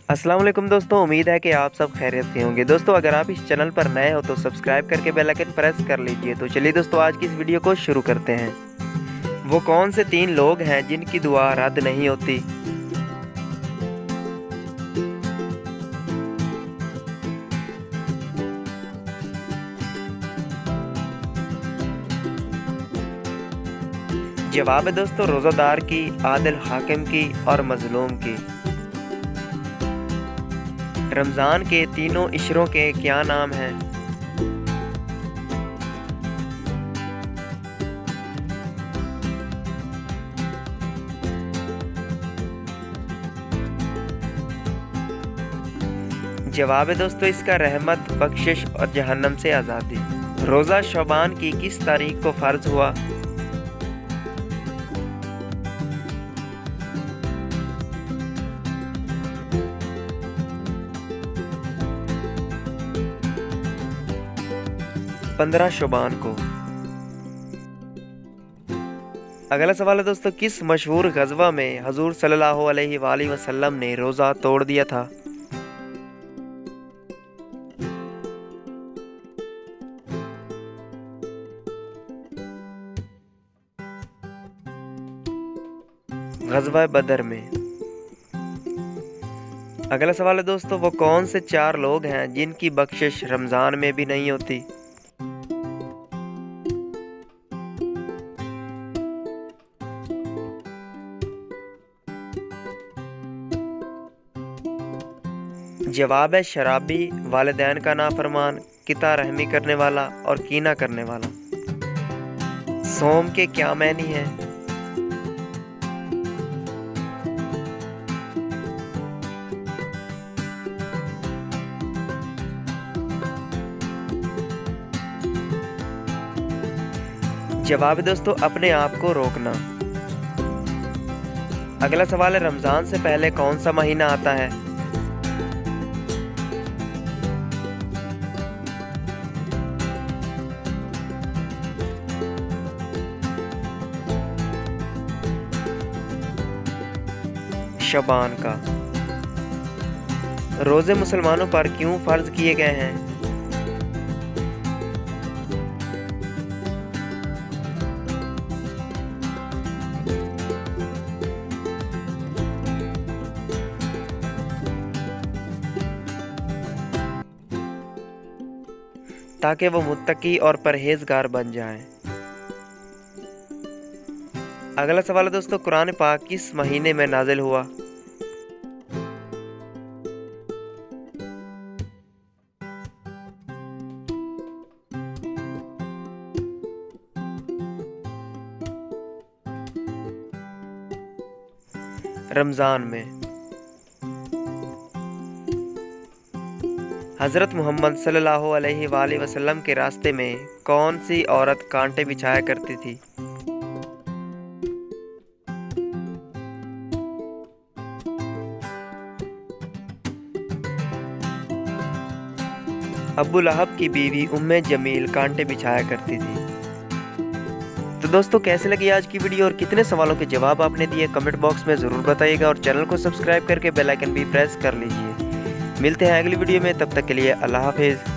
अस्सलाम वालेकुम दोस्तों, उम्मीद है कि आप सब खैरियत से होंगे। दोस्तों अगर आप इस चैनल पर नए हो तो सब्सक्राइब करके बेल आइकन प्रेस कर लीजिए। तो चलिए दोस्तों आज की इस वीडियो को शुरू करते हैं। वो कौन से 3 लोग हैं जिनकी दुआ रद्द नहीं होती? जवाब है दोस्तों रोज़ादार की, आदिल हाकिम की और मजलूम की। रमज़ान के तीनों इशरों के क्या नाम हैं? जवाब है दोस्तों इसका रहमत, बख्शिश और जहन्नम से आज़ादी। रोज़ा शबान की किस तारीख को फ़र्ज हुआ? पंद्रह शबान को। अगला सवाल है दोस्तों, किस मशहूर गज़वा में हजूर सल्लल्लाहु अलैहि वसल्लम ने रोज़ा तोड़ दिया था? ग़ज़वा बदर में। अगला सवाल है दोस्तों, वो कौन से 4 लोग हैं जिनकी बख्शिश रमज़ान में भी नहीं होती? जवाब है शराबी, वालिदैन का नाफरमान, किता रहमी करने वाला और कीना करने वाला। सोम के क्या मायने हैं? जवाब है दोस्तों अपने आप को रोकना। अगला सवाल है, रमज़ान से पहले कौन सा महीना आता है? शबान का। रोज़े मुसलमानों पर क्यों फ़र्ज किए गए हैं? ताकि वो मुत्तकी और परहेजगार बन जाएं। अगला सवाल है दोस्तों, कुरान पाक किस महीने में नाजिल हुआ? रमज़ान में। हज़रत मोहम्मद सल्लल्लाहु अलैहि वसल्लम के रास्ते में कौन सी औरत कांटे बिछाया करती थी? अब्बू लहब की बीवी उम्मे जमील कांटे बिछाया करती थी। तो दोस्तों कैसे लगी आज की वीडियो और कितने सवालों के जवाब आपने दिए कमेंट बॉक्स में ज़रूर बताइएगा और चैनल को सब्सक्राइब करके बेल आइकन भी प्रेस कर लीजिए। मिलते हैं अगली वीडियो में, तब तक के लिए अल्लाह हाफिज़।